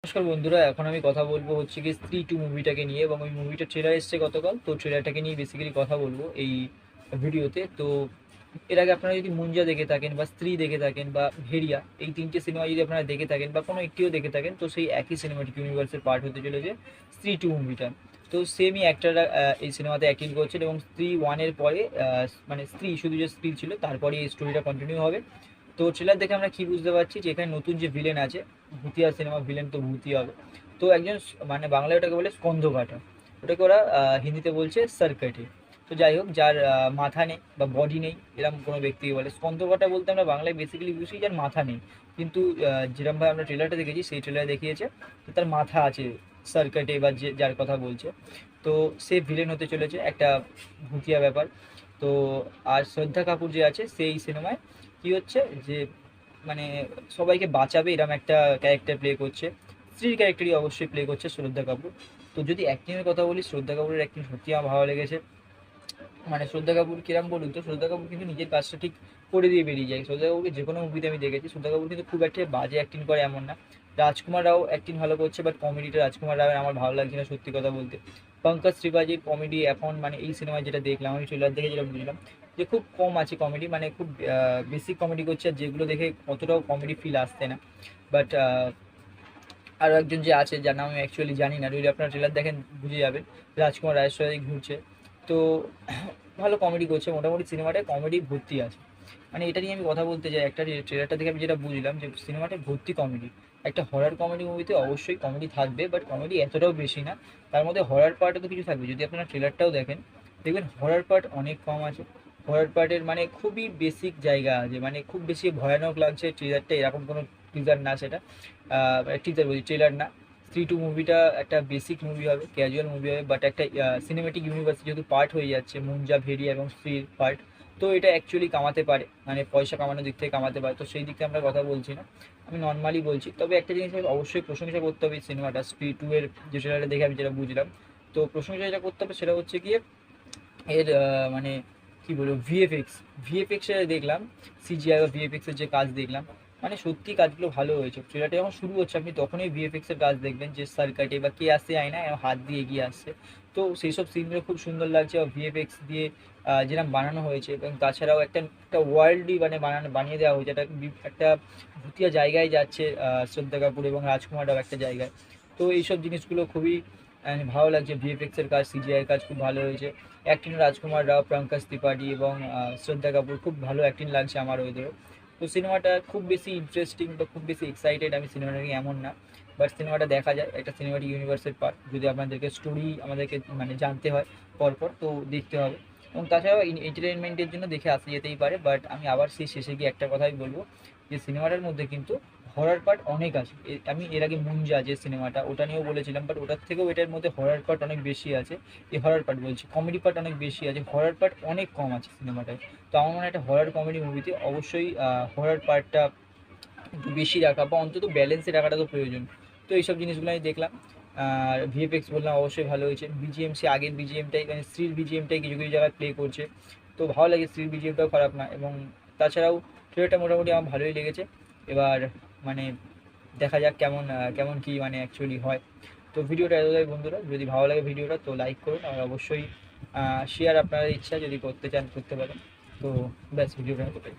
নমস্কার বন্ধুরা, এখন আমি কথা বলবো হচ্ছে কি স্ত্রী টু মুভিটাকে নিয়ে, এবং ওই মুভিটার ট্রেলার এসছে গতকাল। তো ট্রেলারটাকে নিয়ে বেসিক্যালি কথা বলবো এই ভিডিওতে। তো এর আগে আপনারা যদি মুঞ্জা দেখে থাকেন বা স্ত্রী দেখে থাকেন বা ভেড়িয়া, এই তিনটে সিনেমা যদি আপনারা দেখে থাকেন বা কোনো একটিও দেখে থাকেন, তো সেই একই সিনেমাটিক ইউনিভার্সের পার্ট হতে চলেছে স্ত্রী টু মুভিটা। তো সেমই অ্যাক্টাররা এই সিনেমাতে অ্যাক্টিং করছেন, এবং স্ত্রী ওয়ানের পরে মানে স্ত্রী, শুধু যে স্ত্রী ছিল তারপরে এই স্টোরিটা কন্টিনিউ হবে। তো ট্রেলার দেখে আমরা কি বুঝতে পারছি যে এখানে নতুন যে ভিলেন আছে, ভূতিয়া সিনেমা ভিলেন তো ভূতি হবে। তো একজন মানে বাংলায় ওটাকে বলে স্কন্ধকাটা, ওটাকে ওরা হিন্দিতে বলছে সার্কাটে। তো যাই হোক, যার মাথা নেই বা বডি নেই এরকম কোনো ব্যক্তিকে বলে স্কন্ধকাটা। বলতে আমরা বাংলায় বেসিক্যালি বুঝি যার মাথা নেই, কিন্তু যেরকমভাবে আমরা ট্রেলারটা দেখেছি সেই ট্রেলারে দেখিয়েছে তো তার মাথা আছে সার্কাটে, বা যে যার কথা বলছে। তো সে ভিলেন হতে চলেছে, একটা ভূতিয়া ব্যাপার। তো আর শ্রদ্ধা কাপুর যে আছে সেই সিনেমায় কি হচ্ছে যে মানে সবাইকে বাঁচাবে এরকম একটা ক্যারেক্টার প্লে করছে। স্ত্রীর ক্যারেক্টারই অবশ্যই প্লে করছে শ্রদ্ধা কাপুর। তো যদি অ্যাক্টিংয়ের কথা বলি, শ্রদ্ধা কাপুরের অ্যাক্টিং সত্যি আমার ভালো লেগেছে। মানে শ্রদ্ধা কাপুর কিরম বলুন তো, শ্রদ্ধা কাপুর কিন্তু নিজের কাজটা ঠিক করে দিয়ে বেরিয়ে যায়। শ্রদ্ধা কাপুরকে যে কোনো মুভিতে আমি দেখেছি, শ্রদ্ধা কাপুর কিন্তু খুব একটা বাজে অ্যাক্টিং করে এমন না। রাজকুমার রাও অ্যাক্টিং ভালো করছে, বাট কমেডিটা রাজকুমার রাওয়ের আমার ভালো লাগছে না সত্যি কথা বলতে। পঙ্কজ ত্রিপাঠীর কমেডি এখন মানে এই সিনেমায় যেটা দেখলাম, আমি ট্রেলার দেখে যেটা বুঝলাম যে খুব কম আছে কমেডি, মানে খুব বেসিক কমেডি করছে, আর যেগুলো দেখে অতটাও কমেডি ফিল আসছে না। বাট আরও একজন যে আছে যার নাম আমি অ্যাকচুয়ালি জানি না, যদি আপনারা ট্রেলার দেখেন বুঝে যাবেন, রাজকুমার রায়ের সাথে ঘুরছে। তো ভালো কমেডি করছে, মোটামুটি সিনেমাটায় কমেডি ভর্তি আছে। মানে এটা নিয়ে আমি কথা বলতে চাই, একটা ট্রেলারটা দেখে আমি যেটা বুঝলাম যে সিনেমাটায় ভর্তি কমেডি। একটা হরর কমেডি মুভিতে অবশ্যই কমেডি থাকবে, বাট কমেডি এতটাও বেশি না। তার মধ্যে হরর পার্টও তো কিছু থাকবে। যদি আপনারা ট্রেলারটাও দেখেন, দেখবেন হরর পার্ট অনেক কম আছে। হরর পার্টের মানে খুবই বেসিক জায়গা আছে, মানে খুব বেশি ভয়ানক লাগছে ট্রেলারটা এরকম কোনো টিজার না সেটা। টিজার বলছি, ট্রেলার না। স্ত্রী টু মুভিটা একটা বেসিক মুভি হবে, ক্যাজুয়াল মুভি হবে, বাট একটা সিনেমেটিক ইউনিভার্স যেহেতু পার্ট হয়ে যাচ্ছে, মুঞ্জা, ভেড়িয়া এবং স্ত্রীর পার্ট। তো এটা অ্যাকচুয়ালি কামাতে পারে, মানে পয়সা কামানোর দিক থেকে কামাতে পারে। তো সেই দিক থেকে আমরা কথা বলছি না, আমি নর্মালি বলছি। তবে একটা জিনিস আমি অবশ্যই প্রশংসা করতে হবে এই সিনেমাটা, স্ত্রী টু এর যে ট্রেলারটা দেখে আমি যেটা বুঝলাম। তো প্রশংসা যেটা করতে হবে সেটা হচ্ছে গিয়ে এর মানে কী বলবো, ভিএফএক্সে দেখলাম, সিজিআই বা ভিএফএক্সের যে কাজ দেখলাম, মানে সত্যি কাজগুলো ভালো হয়েছে। ট্রেলারটা যখন শুরু হচ্ছে আপনি তখনই ভিএফএক্সের কাজ দেখবেন, যে সার্কাটে বা কে আসছে যায় না হাত দিয়ে এগিয়ে আসছে। তো সেই সব সিনগুলো খুব সুন্দর লাগছে, আর ভিএফএক্স দিয়ে যেরকম বানানো হয়েছে, এবং তাছাড়াও একটা একটা ওয়ার্ল্ডই মানে বানিয়ে দেওয়া হয়েছে। একটা একটা ভুতিয়া জায়গায় যাচ্ছে শ্রদ্ধা কাপুর এবং রাজকুমাররাও একটা জায়গায়। তো এইসব জিনিসগুলো খুবই ভালো লাগছে। ভিএফএক্সের কাজ, সিজিআইয়ের কাজ খুব ভালো হয়েছে। অ্যাক্টিং রাজকুমার রাও, পঙ্কজ ত্রিপাঠী এবং শ্রদ্ধা কাপুর, খুব ভালো অ্যাক্টিং লাগছে আমার ওদেরও। তো সিনেমাটা খুব বেশি ইন্টারেস্টিং বা খুব বেশি এক্সাইটেড আমি সিনেমাটা নিয়ে এমন না, বাট সিনেমাটা দেখা যায়, একটা সিনেমাটিক ইউনিভার্সের পার্ট। যদি আপনাদেরকে স্টোরি আমাদেরকে মানে জানতে হয় পরপর, তো দেখতে হবে। এবং তাছাড়াও এন্টারটেনমেন্টের জন্য দেখে আসা যেতেই পারে। বাট আমি আবার সেই শেষে গিয়ে একটা কথাই বলবো, যে সিনেমাটার মধ্যে কিন্তু হরর পার্ট অনেক আছে। আমি এর আগে মুঞ্জা যে সিনেমাটা, ওটা নিয়েও বলেছিলাম, বাট ওটার থেকেও এটার মধ্যে হরর পার্ট অনেক বেশি আছে। এই হরর পার্ট বলছি, কমেডি পার্ট অনেক বেশি আছে, হরর পার্ট অনেক কম আছে সিনেমাটায়। তো আমার মনে হয় একটা হরর কমেডি মুভিতে অবশ্যই হরর পার্টটা একটু বেশি রাখা, বা অন্তত ব্যালেন্সে রাখাটা তো প্রয়োজন। তো এইসব জিনিসগুলো আমি দেখলাম। আর ভিএফএক্স বললাম অবশ্যই ভালো হয়েছে। বিজিএম সে আগের বিজিএমটাই, মানে স্ত্রীর বিজিএমটাই কিছু কিছু জায়গায় প্লে করছে। তো ভালো লাগে, স্ত্রীর বিজিএমটাও খারাপ না। এবং তাছাড়াও ট্রেলারটা মোটামুটি আমার ভালোই লেগেছে। এবার মানে দেখা যাক কেমন কেমন কী মানে অ্যাকচুয়ালি হয়। তো ভিডিওটা এতটাই বন্ধুরা, যদি ভালো লাগে ভিডিওটা তো লাইক করুন, আর অবশ্যই শেয়ার আপনাদের ইচ্ছা যদি করতে চান করতে পারেন। তো ব্যাস, ভিডিওটা এতটাই।